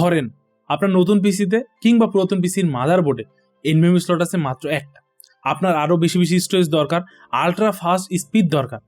ধরেন আপনার নতুন পিসিতে কিংবা পুরাতন পিসির মাদারবোর্ডে এনভিএমই স্লট আছে মাত্র একটা, আপনার আরও বেশি বেশি স্টোরেজ দরকার, আলট্রা ফাস্ট স্পিড দরকার,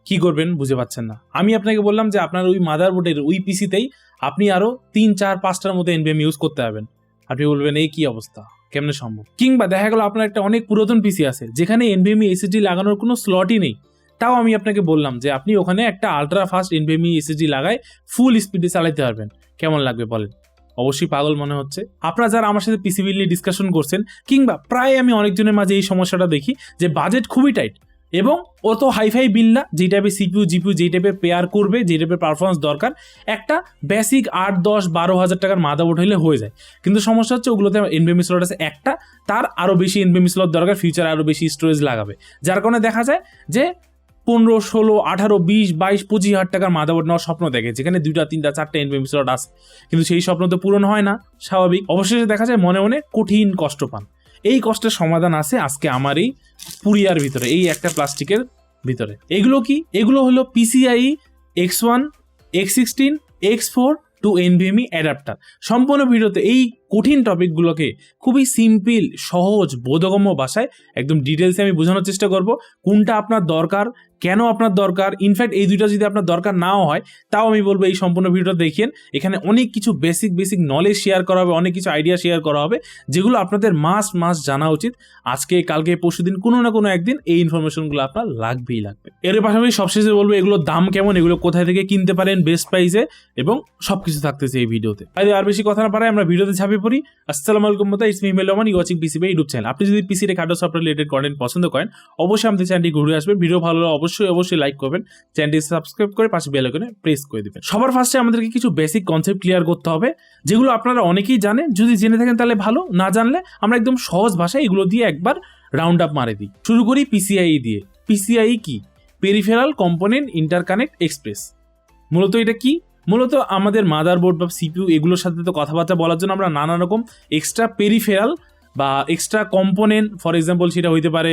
কি করবেন বুঝে পাচ্ছেন না। আমি আপনাকে বললাম যে আপনার ওই মাদারবোর্ডের ওই পিসিতেই আপনি আরও 3, 4, 5টার মতো এনভিএম ইউজ করতে পারবেন। আপনি বলবেন এই কি অবস্থা, কেমনে সম্ভব? কিংবা দেখা গেল আপনার একটা অনেক পুরাতন পিসি আছে যেখানে এনভিএমই এসএসডি লাগানোর কোনো স্লটই নেই, তাও আমি আপনাকে বললাম যে আপনি ওখানে একটা আলট্রা ফাস্ট এনভিএমই এসএসডি লাগায় ফুল স্পিডে চালাতে পারবেন। কেমন লাগবে বলেন? অবশ্যই পাগল মনে হচ্ছে। আপনারা যারা আমার সাথে পিসি বিল নিয়ে ডিসকাশন করছেন, কিংবা প্রায় আমি অনেকজনের মাঝে এই সমস্যাটা দেখি যে বাজেট খুবই টাইট এবং অত হাইফাই বিল না, যে টাইপের সিপিইউ জিপিইউ যেই টাইপের পেয়ার করবে, যে টাইপের পারফরমেন্স দরকার, একটা বেসিক 8, 10, 12 হাজার টাকার মাদারবোর্ড হলে হয়ে যায়। কিন্তু সমস্যা হচ্ছে ওগুলোতে এনভিএমই স্লট আছে একটা, তার আরও বেশি এনভিএমই স্লট দরকার, ফিউচারে আরও বেশি স্টোরেজ লাগাবে, যার কারণে দেখা যায় যে 15, 16, 18, 20, 22, 25 হাজার টাকার মাদারবোর্ড নেওয়ার স্বপ্ন দেখে, যেখানে 2টা 3টা 4টা এনভিএমই স্লট আছে, কিন্তু সেই স্বপ্ন তো পূরণ হয় না, স্বাভাবিক। অবশেষে দেখা যায় মনে মনে কঠিন কষ্ট পান। এই কষ্টের সমাধান আছে আজকে আমার এই পুরিয়ার ভিতরে, এই একটা প্লাস্টিকের ভিতরে। এগুলো কি? এগুলো হলো PCIe X1, X16, X4 two NVMe adapter. সম্পূর্ণ ভিডিওতে এই কঠিন টপিকগুলোকে খুবই সিম্পল, সহজ, বোধগম্য ভাষায় একদম ডিটেলসে আমি বোঝানোর চেষ্টা করব, কোনটা আপনার দরকার, কেন আপনার দরকার। ইনফ্যাক্ট এই দুইটা যদি আপনার দরকার নাও হয় তাও আমি বলবো এই সম্পূর্ণ ভিডিওটা দেখেন। এখানে অনেক কিছু বেসিক নলেজ শেয়ার করা হবে, অনেক কিছু আইডিয়া শেয়ার করা হবে, যেগুলো আপনাদের মাস জানা উচিত। আজকে, কালকে, পরশুদিন কোনো না কোনো একদিন এই ইনফরমেশনগুলো আপনার লাগবেই লাগবে। এর পাশাপাশি সবশেষে বলবো এগুলোর দাম কেমন, এগুলো কোথায় থেকে কিনতে পারেন বেস্ট প্রাইসে, এবং সবকিছু থাকতেছে এই ভিডিওতে। আর বেশি কথা না পারে আমরা ভিডিওতে ঝাঁপিয়ে পড়ি। আসসালামু আলাইকুম, it's me Melman, you watching PC by YouTube channel. আপনি যদি পিসি রে হার্ডওয়্যার সফটওয়্যার রিলেটেড কন্টেন্ট পছন্দ করেন, অবশ্যই আমাদের চ্যানেলটি ঘুরে আসবেন। ভিডিও ভালো লাগলে অবশ্যই লাইক করবেন, চ্যানেলটি সাবস্ক্রাইব করে পাশে বেল আইকনে প্রেস করে দিবেন। সবার ফার্স্টে আমাদেরকে কিছু বেসিক কনসেপ্ট ক্লিয়ার করতে হবে, যেগুলো আপনারা অনেকেই জানেন। যদি জেনে থাকেন তাহলে ভালো, না জানলে আমরা একদম সহজ ভাষায় এগুলো দিয়ে একবার রাউন্ড আপ মারে দিই। শুরু করি PCIe দিয়ে। PCIe কি? Peripheral component interconnect express. মূলত এটা কি? মূলত আমাদের মাদারবোর্ড বা সিপিইউ এগুলোর সাথে তো কথাবার্তা বলার জন্য আমরা নানা রকম এক্সট্রা পেরিফেরাল বা এক্সট্রা কম্পোনেন্ট, ফর এক্সাম্পল সেটা হইতে পারে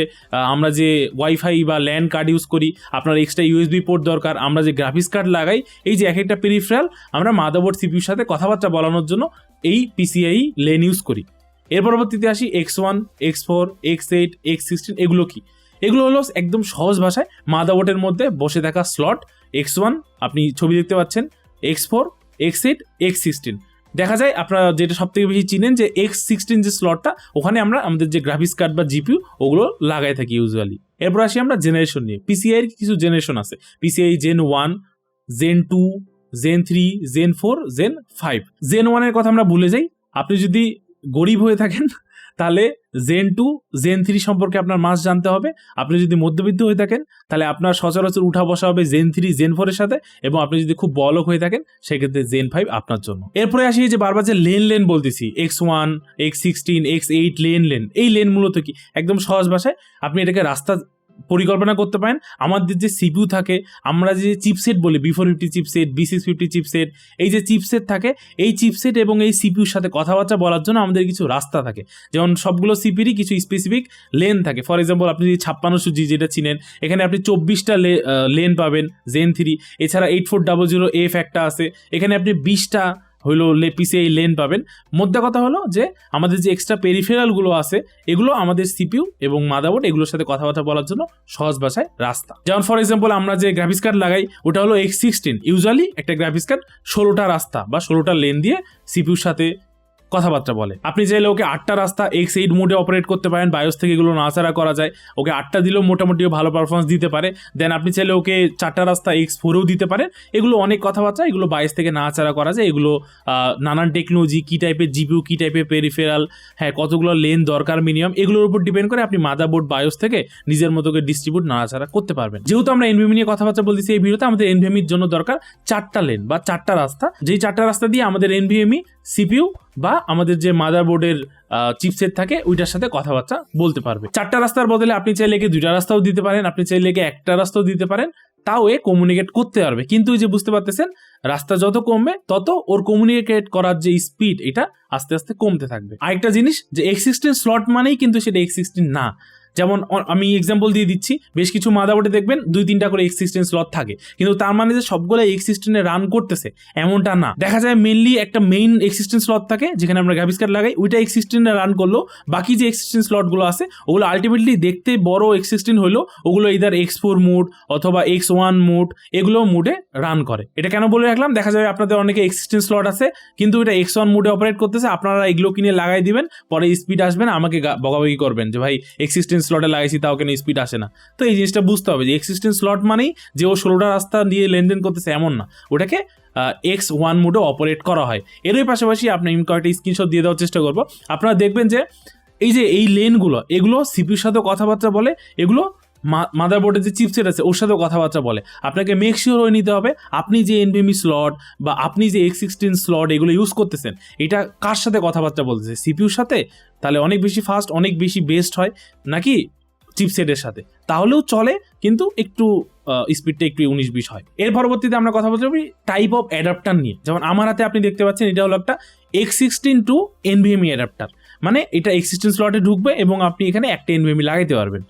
আমরা যে ওয়াইফাই বা ল্যান্ড কার্ড ইউজ করি, আপনার এক্সট্রা USB পোর্ট দরকার, আমরা যে গ্রাফিক্স কার্ড লাগাই, এই যে এক একটা পেরিফেরাল আমরা মাদারবোর্ড সিপিইউর সাথে কথাবার্তা বলানোর জন্য এই PCIe লেন ইউজ করি। এর পরবর্তীতে আসি X1, X4, X8, X16। এগুলো কি? এগুলো হলো একদম সহজ ভাষায় মাদারবোর্ডের মধ্যে বসে থাকা স্লট। X1 আপনি ছবি দেখতে পাচ্ছেন, X4, X8, X16। দেখা যায় আপনারা যেটা সব থেকে বেশি চিনেন যে X16 যে স্লটটা, ওখানে আমরা আমাদের যে গ্রাফিক্স কার্ড বা জিপিইউ ওগুলো লাগাই থাকি ইউজুয়ালি। এরপর আসি আমরা জেনারেশন নিয়ে। PCIe এর কিছু জেনারেশন আছে। PCIe Gen 1, Gen 2, Gen 3, Gen 4, Gen 5। Gen 1 এর কথা আমরা ভুলে যাই। আপনি যদি গরিব হয়ে থাকেন তাহলে Gen 2, Gen 3 সম্পর্কে আপনার মাস জানতে হবে। আপনি যদি মধ্যবিত্ত হয়ে থাকেন তাহলে আপনার সচরাচর উঠা বসা হবে Gen 3, Gen 4 এর সাথে, এবং আপনি যদি খুব বড়লোক হয়ে থাকেন সেক্ষেত্রে Gen 5 আপনার জন্য। এরপরে আসি যে বারবার যে লেন বলতেছি, X1, X16, X8 লেন। এই লেন মূলত কি? একদম সহজ ভাষায় আপনি এটাকে রাস্তা পরিকল্পনা করতে পারেন। আমাদের যে সিপিইউ থাকে, আমরা যে চিপসেট বলি, B450 চিপসেট, B650 চিপসেট, এই যে চিপসেট থাকে, এই চিপসেট এবং এই সিপিইউর সাথে কথাবার্তা বলার জন্য আমাদের কিছু রাস্তা থাকে। যেমন সবগুলো সিপিইউরই কিছু স্পেসিফিক লেন থাকে। ফর এক্সাম্পল আপনি যদি 5600G যেটা চিনেন, এখানে আপনি 24টা লেন পাবেন Gen 3। এছাড়া 8400F একটা আছে, এখানে আপনি 20টা হইলো PCIe লেন পাবেন। মোদ্দা কথা হলো যে আমাদের যে এক্সট্রা পেরিফেরালগুলো আছে, এগুলো আমাদের সিপিইউ এবং মাদারবোর্ড এগুলোর সাথে কথাবার্তা বলার জন্য সহজ ভাষায় রাস্তা। যেমন ফর এক্সাম্পল আমরা যে গ্রাফিক্স কার্ড লাগাই, ওটা হলো X16। ইউজুয়ালি একটা গ্রাফিক্স কার্ড 16টা রাস্তা বা 16টা লেন দিয়ে সিপিইউর সাথে কথাবার্তা বলে। আপনি চাইলে ওকে 8টা রাস্তা X8 মোডে অপারেট করতে পারেন, বায়োস থেকে এগুলো নাড়াচাড়া করা যায়। ওকে 8টা দিলেও মোটামুটিও ভালো পারফরমেন্স দিতে পারে। দেন আপনি চাইলে ওকে 4টা রাস্তা X4ও দিতে পারেন। এগুলো অনেক কথাবার্তা, এগুলো বায়োস থেকে নাড়াচাড়া করা যায়। এগুলো নানান টেকনোলজি, কী টাইপের জিপিইউ, কী টাইপের পেরিফেরাল, হ্যাঁ কতগুলো লেন দরকার মিনিমাম, এগুলোর উপর ডিপেন্ড করে আপনি মাদারবোর্ড বায়োস থেকে নিজের মতো করে ডিস্ট্রিবিউট নাড়াচাড়া করতে পারবেন। যেহেতু আমরা NVMe নিয়ে কথাবার্তা বলতেছি এই ভিডিওতে, আমাদের NVMeর জন্য দরকার 4টা লেন বা 4টা রাস্তা, যেই 4টা রাস্তা দিয়ে আমাদের NVMe সিপিইউ বা আমাদের যে মাদারবোর্ডের চিপসেট থাকে ওইটার সাথে কথাবার্তা বলতে পারবে। 4টা রাস্তার বদলে আপনি চাইলে 2টা রাস্তাও দিতে পারেন, আপনি চাইলে 1টা রাস্তাও দিতে পারেন, তাও এ কমিউনিকেট করতে পারবে। কিন্তু ওই যে বুঝতে পারতেছেন, রাস্তা যত কমবে তত ওর কমিউনিকেট করার যে স্পিড এটা আস্তে আস্তে কমতে থাকবে। আরেকটা জিনিস যে X16 স্লট মানেই কিন্তু সেটা X16 না। যেমন আমি এক্সাম্পল দিয়ে দিচ্ছি, বেশ কিছু মাদারবোর্ডে দেখবেন 2-3টা করে X16 স্লট থাকে, কিন্তু তার মানে যে সবগুলো X16 রান করতেছে এমনটা না। দেখা যায় মেইনলি একটা মেইন X16 স্লট থাকে যেখানে আমরা গ্রাফিক্স কার্ড লাগাই, ওইটা X16 রান করলো, বাকি যে X16 স্লটগুলো আছে ওগুলো আলটিমেটলি দেখতে বড় X16 হলো, ওগুলো ইদার X4 মোড অথবা X1 মোড এগুলো মোডে রান করে। এটা কেন বলে রাখলাম, দেখা যাবে আপনাদের অনেকে X16 স্লট আছে কিন্তু এটা X1 মোডে অপারেট করতেছে, আপনারা এগুলো কিনে লাগাই দিবেন, পরে স্পিড আসবেন আমাকে বকাবকি করবেন যে ভাই X16 স্লটে লাগাইছি তাও কেন স্পিড আসে না। তো এই জিনিসটা বুঝতে হবে যে X16 স্লট মানেই যে ও 16টা রাস্তা দিয়ে লেনদেন করতেছে এমন না, ওটাকে X1 মোডে অপারেট করা হয়। এরই পাশাপাশি আপনি কয়েকটা স্ক্রিনশট দিয়ে দেওয়ার চেষ্টা করবো। আপনারা দেখবেন যে এই লেনগুলো এগুলো সিপিউর সাথে কথাবার্তা বলে, এগুলো মাদারবোর্ডের যে চিপসেট আছে ওর সাথেও কথাবার্তা বলে। আপনাকে মেক শিওর হয়ে নিতে হবে আপনি যে NVMe স্লট বা আপনি যে X16 স্লট এগুলো ইউজ করতেছেন এটা কার সাথে কথাবার্তা বলতেছে, সিপিউর সাথে, তাহলে অনেক বেশি ফাস্ট অনেক বেশি বেস্ট হয়, নাকি চিপসেটের সাথে, তাহলেও চলে কিন্তু একটু স্পিডটা একটু 19-20 হয়। এর পরবর্তীতে আমরা কথা বলতে পারি টাইপ অফ অ্যাডাপ্টার নিয়ে। যেমন আমার হাতে আপনি দেখতে পাচ্ছেন এটা হলো একটা X16 টু NVMe অ্যাডাপ্টার, মানে এটা X16 স্লটে ঢুকবে এবং আপনি এখানে একটা NVMe লাগাইতে পারবেন।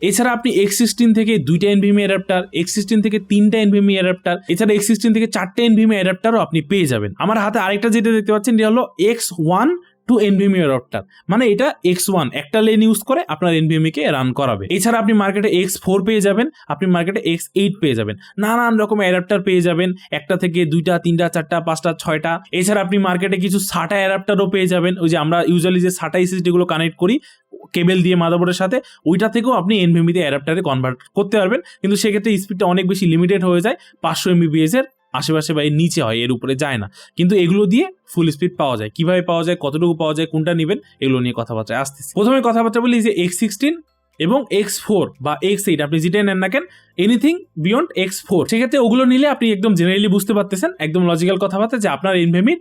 এছাড়া আপনি X16 থেকে 2টা NVMe অ্যাডাপ্টার, X16 থেকে 3টা NVMe অ্যাডাপ্টার, এছাড়া X16 থেকে 4টা NVMe অ্যাডাপ্টারও আপনি পেয়ে যাবেন। আমার হাতে আরেকটা যেটা দেখতে পাচ্ছেন এটা হলো X1 টু NVMe অ্যাডাপ্টার, মানে এটা X1 একটা লেন ইউজ করে আপনার NVMe কে রান করাবে। এছাড়া আপনি মার্কেটে X4 পেয়ে যাবেন, আপনি মার্কেটে X8 পেয়ে যাবেন, নানান রকম অ্যাডাপ্টার পেয়ে যাবেন, একটা থেকে 2টা 3টা 4টা 5টা 6টা। এছাড়া আপনি মার্কেটে কিছু SATA অ্যাডাপ্টারও পেয়ে যাবেন, ওই যে আমরা ইউজুয়ালি যে SATA SSD গুলো কানেক্ট করি কেবল দিয়ে মাদারবোর্ডের সাথে, ওইটা থেকেও আপনি NVMe তে অ্যাডাপ্টারে কনভার্ট করতে পারবেন, কিন্তু সেক্ষেত্রে স্পিডটা অনেক বেশি লিমিটেড হয়ে যায়, 500 MBPS এর আশেপাশে বা এর নিচে হয়, এর উপরে যায় না। কিন্তু এগুলো দিয়ে ফুল স্পিড পাওয়া যায়। কিভাবে পাওয়া যায়, কতটুকু পাওয়া যায়, কোনটা নেবেন, এগুলো নিয়ে কথাবার্তা আসতেছে। প্রথমে কথাবার্তা বলি যে X16 এবং X4 বা X8 আপনি যেটাই নেন না কেন, এনিথিং বিয়ন্ড X4 সেক্ষেত্রে ওগুলো নিলে আপনি একদম জেনারেলি বুঝতে পারতেছেন, একদম লজিক্যাল কথাবার্তা যে আপনার NVMe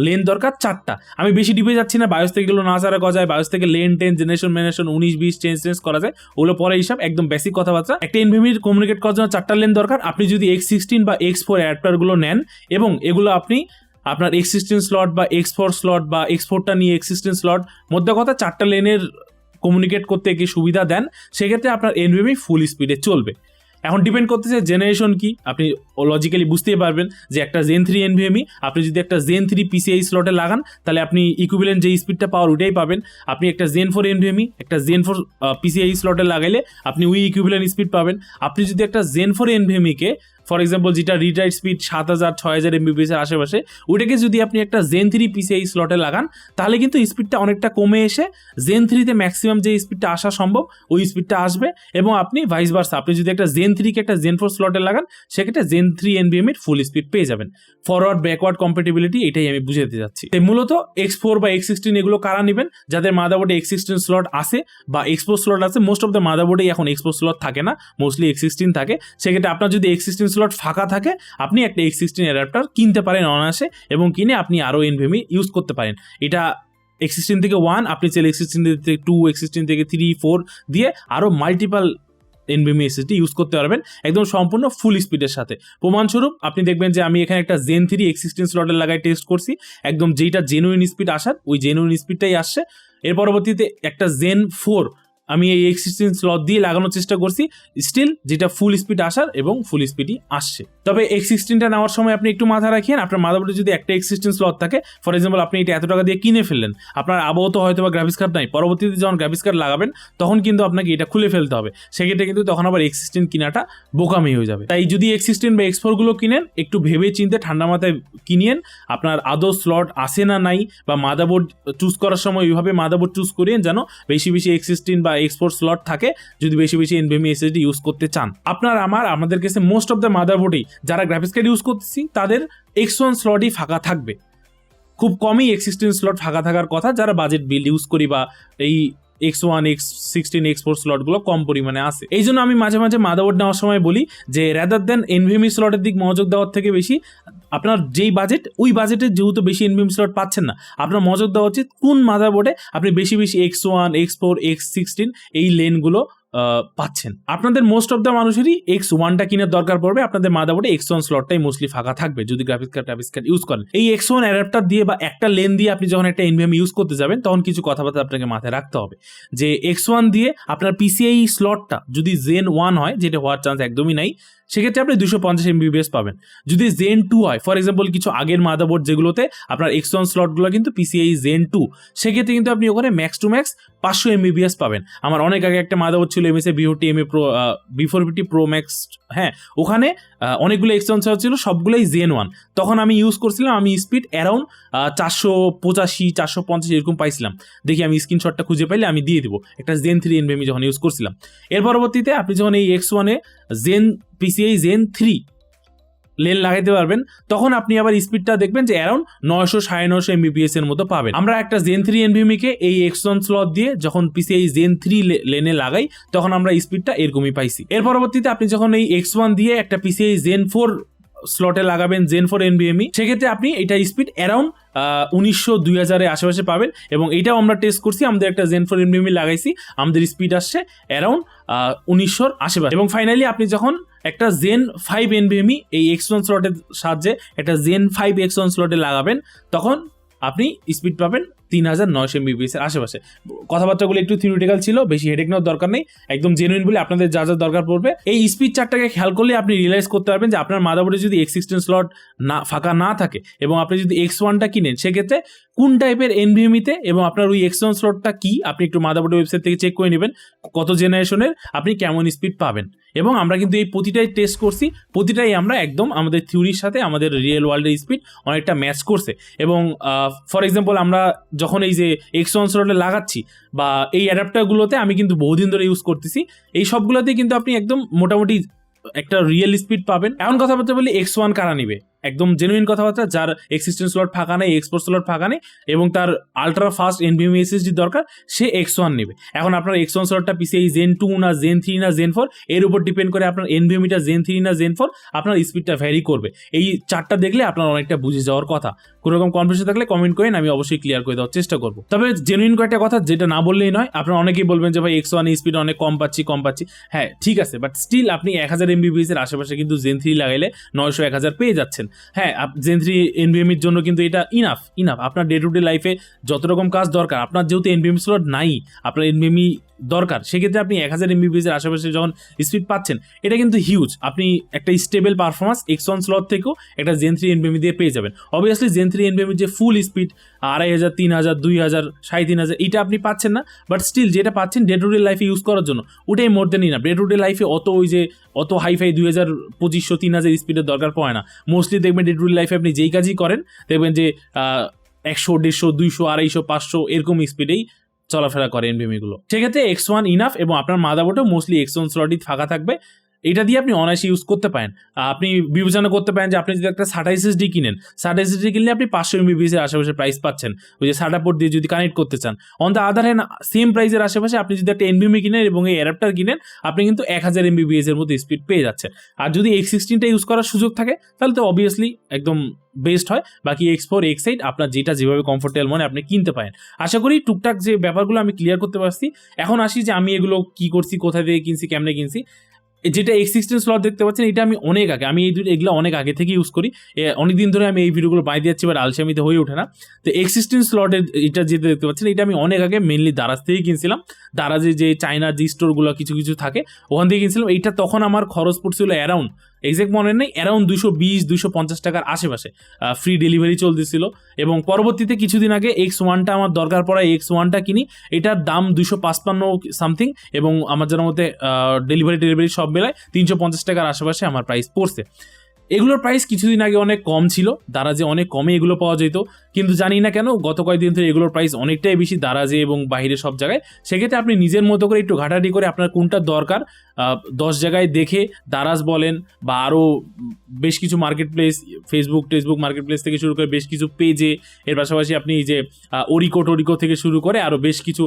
লেন দরকার 4টা। আমি বেশি ডিপে যাচ্ছি না, বায়োস থেকে এগুলো না যারা গজায়, বায়োস থেকে লেন 10 জেনারেশন 19-20 চেঞ্জ করা যায়, ওগুলো পরে হিসাব, একদম বেসিক কথাবার্তা। একটা NVMe কমিউনিকেট করার জন্য 4টা লেন দরকার। আপনি যদি X16 বা X4 অ্যাডাপ্টারগুলো নেন এবং এগুলো আপনি আপনার X16 স্লট বা X4 স্লট বা X4টা নিয়ে X16 স্লট, মধ্যে কথা 4টা লেনের কমিউনিকেট করতে কি সুবিধা দেন, সেক্ষেত্রে আপনার NVMe ফুল স্পিডে চলবে। এখন ডিপেন্ড করতেছে জেনারেশন কি, আপনি লজিক্যালি বুঝতেই পারবেন যে একটা Zen 3 NVMe আপনি যদি একটা Zen 3 PCIe স্লটে লাগান তাহলে আপনি ইকুইভ্যালেন্ট যে স্পিডটা পাওয়ার ওইটাই পাবেন। আপনি একটা Zen 4 NVMe একটা Zen 4 PCIe স্লটে লাগাইলে আপনি ওই ইকুইভ্যালেন্ট স্পিড পাবেন। আপনি যদি একটা Zen 4 NVMe K for example যেটা রিড রাইট স্পিড 7000-6000 MBPS এর আশেপাশে, ওইটাকে যদি আপনি একটা Zen 3 PCIe স্লটে লাগান তাহলে কিন্তু স্পিডটা অনেকটা কমে এসে Zen 3 তে ম্যাক্সিমাম যে স্পিডটা আসা সম্ভব ওই স্পিডটা আসবে, এবং আপনি ভাইস ভার্সা আপনি যদি একটা Zen 3 কে একটা Zen 4 স্লটে লাগান সেক্ষেত্রে Zen 3 NVMe এর ফুল স্পিড পেয়ে যাবেন। ফরওয়ার্ড ব্যাকওয়ার্ড কম্প্যাটিবিলিটি এটাই আমি বুঝাতে যাচ্ছি। মূলত X4 বা X16 এগুলো কারা নেবেন, যাদের মাদারবোর্ডে X16 স্লট আছে বা X4 স্লট আছে। মোস্ট অফ দ্য মাদারবোর্ডেই এখন X4 স্লট থাকে না, মোস্টলি X16 থাকে। সেক্ষেত্রে আপনার যদি X16 স্লট ফাঁকা থাকে আপনি একটা X16 অ্যাডাপ্টার কিনতে পারেন অনায়াসে, এবং কিনে আপনি আরও NVMe ইউজ করতে পারেন। এটা X16 থেকে 1 আপনি চাইলে X16 থেকে 2 X16 থেকে 3 4 দিয়ে আরও মাল্টিপাল NVMe SSD ইউজ করতে পারবেন একদম সম্পূর্ণ ফুল স্পিডের সাথে। প্রমাণস্বরূপ আপনি দেখবেন যে আমি এখানে একটা Zen 3 X16 স্লটে লাগাই টেস্ট করছি, একদম যেটা জেনুইন স্পিড আসার ওই জেনুইন স্পিডটাই আসছে। এর পরবর্তীতে একটা Zen 4 আমি এই X16 স্লট দিয়ে লাগানোর চেষ্টা করছি, স্টিল যেটা ফুল স্পিড আসার এবং ফুল স্পিডই আসছে। তবে X16টা নেওয়ার সময় আপনি একটু মাথা রাখিয়েন, আপনার মাদারবোর্ডে যদি একটা X16 স্লট থাকে, ফর এক্সাম্পল আপনি এটা এত টাকা দিয়ে কিনে ফেললেন, আপনার আবহাওয়া তো হয়তো বা গ্রাফিক্স কার্ড নাই, পরবর্তীতে যখন গ্রাফিক্স কার্ড লাগাবেন তখন কিন্তু আপনাকে এটা খুলে ফেলতে হবে, সেক্ষেত্রে কিন্তু তখন আবার X16 কিনাটা বোকামি হয়ে যাবে। তাই যদি X16 বা X4 গুলো কিনেন একটু ভেবে চিন্তে ঠান্ডা মাথায় কিনিয়েন, আপনার আদৌ স্লট আসে না নাই, বা মাদারবোর্ড চুজ করার সময় ওইভাবে মাদারবোর্ড চুজ করিয়েন যেন বেশি বেশি X16 বা X4 স্লট থাকে, যদি বেশি বেশি NVMe SSD ইউজ করতে চান। আমাদের কাছে মোস্ট অফ দ্য মাদারবোর্ডেই যারা গ্রাফিক্স কার্ড ইউজ করতেছি তাদের X1 স্লটই ফাঁকা থাকবে, খুব কমই X16 স্লট ফাঁকা থাকার কথা যারা বাজেট বিল্ড ইউজ করি বা এই X1 X16 X4 স্লটগুলো কম পরিমাণে আছে। এই জন্য আমি মাঝে মাঝে মাদারবোর্ড নেওয়ার সময় বলি যে র্যাদার দেন NVMe স্লটের দিক মনোযোগ দেওয়ার থেকে বেশি আপনার যেই বাজেট ওই বাজেটে যেহেতু বেশি NVMe স্লট পাচ্ছেন না, আপনার মনোযোগ দেওয়া উচিত কোন মাদারবোর্ডে আপনি বেশি বেশি X1 X4 X16 এই লেনগুলো পাচ্ছেন। আপনাদের মোস্ট অফ দ্য মানুষেরই X1টা কেনার দরকার পড়বে, আপনাদের মাদারবোর্ডে X1 স্লটটাই মোস্টলি ফাঁকা থাকবে যদি গ্রাফিক্স কার্ড ইউজ করেন। এই X1 অ্যাডাপ্টার দিয়ে বা একটা লেন দিয়ে আপনি যখন একটা NVMe ইউজ করতে যাবেন তখন কিছু কথাবার্তা আপনাকে মাথায় রাখতে হবে যে X1 দিয়ে আপনার PCIe স্লটটা যদি Gen 1 হয়, যেটা হওয়ার চান্স একদমই নাই, সেক্ষেত্রে আপনি 250 MBps পাবেন। যদি Gen 2 হয়, ফর এক্সাম্পল কিছু আগের মাদারবোর্ড যেগুলোতে আপনার X1 স্লটগুলো কিন্তু PCIe Gen 2, সেক্ষেত্রে কিন্তু আপনি ওখানে ম্যাক্স টু ম্যাক্স 500 MBps পাবেন। আমার অনেক আগে একটা মাদারবোর্ড ছিল MSI B40 Pro B450 Pro Max, হ্যাঁ, ওখানে অনেকগুলো X1 স্লট ছিল, সবগুলোই Gen 1। তখন আমি ইউজ করছিলাম, আমি স্পিড অ্যারাউন্ড 485 450 এরকম পাইছিলাম। দেখি আমি স্ক্রিনশটটা খুঁজে পাইলে আমি দিয়ে দিব, একটা Gen 3 NVMe যখন ইউজ করছিলাম। এর পরবর্তীতে আপনি যখন এই X1 এ PCIe Gen 3 লেন লাগাইতে পারবেন, তখন আপনি আবার স্পিডটা দেখবেন যে অ্যারাউন্ড 900 950 MBps এর মতো পাবেন। আমরা একটা Gen 3 NVMe কে এই X1 স্লট দিয়ে যখন PCIe Gen 3 লেনে লাগাই তখন আমরা স্পিডটা এরকমই পাইছি। এর পরবর্তীতে আপনি যখন এই X1 দিয়ে একটা PCIe Gen 4 স্লটে লাগাবেন Gen 4 NVMe, সেক্ষেত্রে আপনি এটা স্পিড অ্যারাউন্ড 1900-2000 এর আশেপাশে পাবেন। এবং এটাও আমরা টেস্ট করছি, আমাদের একটা Gen 4 NVMe লাগাইছি, আমাদের স্পিড আসছে অ্যারাউন্ড 1900 আশেপাশে। এবং ফাইনালি আপনি যখন একটা Gen 5 NVMe এই X1 স্লটের সাহায্যে একটা Gen 5 X1 স্লটে লাগাবেন, তখন আপনি স্পিড পাবেন 3900 MBps এর আশেপাশে। কথাবার্তাগুলো একটু থিওরিটিক্যাল ছিল, বেশি হেডেক নেওয়ার দরকার নেই, একদম জেনুইন বলে আপনাদের যা যা দরকার পড়বে এই স্পিড চার্টটাকে খেয়াল করলে আপনি রিয়েলাইজ করতে পারবেন যে আপনার মাদারবোর্ডে যদি X16 স্লট না ফাঁকা না থাকে এবং আপনি যদি X1টা কিনেন, সেক্ষেত্রে কোন টাইপের NVMe-তে এবং আপনার ওই X1 স্লটটা কি আপনি একটু মাদারবোর্ডের ওয়েবসাইট থেকে চেক করে নেবেন, কত জেনারেশনের আপনি কেমন স্পিড পাবেন। এবং আমরা কিন্তু এই প্রতিটাই টেস্ট করছি, প্রতিটাই আমরা একদম আমাদের থিওরির সাথে আমাদের রিয়েল ওয়ার্ল্ডের স্পিড অনেকটা ম্যাচ করছে। এবং ফর এক্সাম্পল আমরা যখন এই যে X1 স্লটে লাগাচ্ছি বা এই অ্যাডাপ্টারগুলোতে আমি কিন্তু বহুদিন ধরে ইউজ করতেছি, এই সবগুলোতে কিন্তু আপনি একদম মোটামুটি একটা রিয়েল স্পিড পাবেন। এমন কথাবার্তা বলি X1 কারা নিবে, একদম জেনুইন কথাবার্তা, যার X16 স্লট ফাঁকা নেই, X4 স্লট ফাঁকা নেই এবং তার আলট্রা ফাস্ট NVMe SSD দরকার, সে X1 নেবে। এখন আপনার X1 স্লটটা PCIe Gen 2 না Gen 3 না Gen 4 এর উপর ডিপেন্ড করে আপনার NVMe-টা Gen 3 না Gen 4 আপনার স্পিডটা ভ্যারি করবে। এই চার্টটা দেখলে আপনার অনেকটা বুঝে যাওয়ার কথা। কোনো রকম কনফিউশন থাকলে কমেন্ট করেন, আমি অবশ্যই ক্লিয়ার করে দেওয়ার চেষ্টা করবো। তবে জেনুইন কয়েকটা কথা যেটা না বললেই নয়, আপনারা অনেকেই বলবেন যে ভাই X1 স্পিড অনেক কম পাচ্ছি। হ্যাঁ ঠিক আছে, বাট স্টিল আপনি 1000 MBps এর আশেপাশে কিন্তু Gen 3 লাগাইলে 900-1000 পেয়ে যাচ্ছেন। হ্যাঁ, Gen 3 NVMe-র জন্য কিন্তু এটা ইনাফ। আপনার ডে টু ডে লাইফে যত রকম কাজ দরকার, আপনার যেহেতু NVMe স্লট নাই, আপনার NVMe দরকার, সেক্ষেত্রে আপনি 1000 MBps এর আশেপাশে যখন স্পিড পাচ্ছেন, এটা কিন্তু হিউজ। আপনি একটা স্টেবল পারফরমেন্স X1 স্লট থেকেও একটা Gen 3 NVMe দিয়ে পেয়ে যাবেন। অবভিয়াসলি Gen 3 NVMe যে ফুল স্পিড 2500, 3000, 2000, 3500 এটা আপনি পাচ্ছেন না, বাট স্টিল যেটা পাচ্ছেন ডে টু ডে লাইফে ইউজ করার জন্য ওটাই মোর দেন ইনাফ। ডে টু ডে লাইফে অত হাইফাই 2000, 2500, 3000 স্পিডের দরকার পড়ে না। মোস্টলি দেখবেন ডে টু ডে লাইফে আপনি যেই কাজই করেন দেখবেন যে 100, 150, 200, 250, 500 এরকম স্পিডেই চলাফেরা করে NVMe গুলো। সেক্ষেত্রে X1 ইনাফ এবং আপনার মাদারবোর্ডেও মোস্টলি X1 স্লটই ফাঁকা থাকবে। এটা দিয়ে আপনি অনায়াসে ইউজ করতে পারেন। আপনি বিবেচনা করতে পারেন যে আপনি যদি একটা SATA SSD কিনেন, SATA SSD কিনলে আপনি 500 MBps এর আশেপাশে প্রাইস পাচ্ছেন ওই যে SATA পোর্ট দিয়ে যদি কানেক্ট করতে চান। On the other hand same প্রাইসের আশেপাশে আপনি যদি একটা NVMe কিনেন এবং এই অ্যাডাপ্টার কিনেন, আপনি কিন্তু 1000 MBps এর মতো স্পিড পেয়ে যাচ্ছেন। আর যদি X16টা ইউজ করার সুযোগ থাকে তাহলে তো অবভিয়াসলি একদম বেস্ট হয়। বাকি X4, X8 আপনার যেটা যেভাবে কমফোর্টেবল মনে আপনি কিনতে পারেন। আশা করি টুকটাক যে ব্যাপারগুলো আমি ক্লিয়ার করতে পারছি। এখন আসি যে আমি এগুলো কি করছি, কোথায় থেকে কিনছি, কেমনে কিনছি। যেটা X16 স্লট দেখতে পাচ্ছেন, এটা আমি এগুলো অনেক আগে থেকে ইউজ করি, অনেকদিন ধরে আমি এই ভিডিওগুলো বানিয়ে যাচ্ছি, বাট আলসেমিতে হয়ে ওঠে না। তো X16 স্লটের এটা যেটা দেখতে পাচ্ছেন, এটা আমি অনেক আগে মেনলি দারাজ থেকেই কিনছিলাম। দারাজে যে চায়নার যে স্টোরগুলো কিছু থাকে ওখান থেকে কিনছিলাম। এইটা তখন আমার খরচ পড়ছিল অ্যারাউন্ড, এক্সাক্ট মনে নেই, অ্যারাউন্ড 220-250 টাকার আশেপাশে ফ্রি ডেলিভারি চলতেছিল। এবং পরবর্তীতে কিছুদিন আগে X1টা আমার দরকার পড়ায় X1টা কিনি, এটার দাম 255 সামথিং এবং আমার জানার মধ্যে ডেলিভারি সব মেলায় 350 টাকার আশেপাশে আমার প্রাইস পড়ছে। এগুলোর প্রাইস কিছুদিন আগে অনেক কম ছিল, দারাজে অনেক কমে এগুলো পাওয়া যেত, কিন্তু জানি না কেন গত কয়েকদিন ধরে এগুলোর প্রাইস অনেকটাই বেশি দারাজে এবং বাইরে সব জায়গায়। সেক্ষেত্রে আপনি নিজের মতো করে একটু ঘাটাঘাটি করে আপনার কোনটা দরকার 10 জায়গায় দেখে, দারাজ বলেন বা আরও বেশ কিছু market place, Facebook market place থেকে শুরু করে বেশ কিছু পেজে, এর পাশাপাশি আপনি এই যে ওরিকো থেকে শুরু করে আরও বেশ কিছু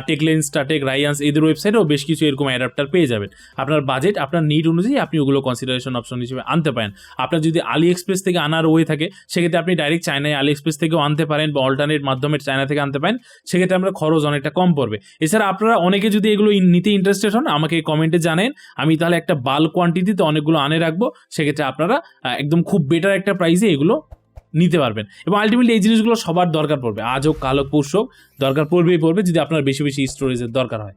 টেকলেন্স, স্টাটেক, রাইয়ান্স এদের ওয়েবসাইটেও বেশ কিছু এরকম অ্যাডাপ্টার পেয়ে যাবেন। আপনার বাজেট, আপনার নিড অনুযায়ী আপনি ওগুলো কনসিডারেশন অপশন হিসেবে আনতে পারেন। আপনার যদি আলি এক্সপ্রেস থেকে আনার ওয়ে থাকে, সেক্ষেত্রে আপনি ডাইরেক্ট চায়নায় আলি এক্সপ্রেস থেকে থেকেও আনতে পারেন বা অল্টারনেট মাধ্যমে চায়না থেকে আনতে পারেন, সেক্ষেত্রে আমরা খরচ অনেকটা কম পড়বে। এছাড়া আপনারা অনেকে যদি এগুলো নিতে ইন্টারেস্টেড হন, আমাকে কমেন্টে জানেন, আমি তাহলে একটা বাল্ক কোয়ান্টিটিতে অনেকগুলো আনে রাখবো। সেক্ষেত্রে আপনারা একদম খুব বেটার একটা প্রাইসে এগুলো নিতে পারবেন। এবং আলটিমেটলি এই জিনিসগুলো সবার দরকার পড়বে, আজ হোক কাল হোক পরশু হোক, দরকার পড়বেই পড়বে যদি আপনার বেশি বেশি স্টোরেজের দরকার হয়।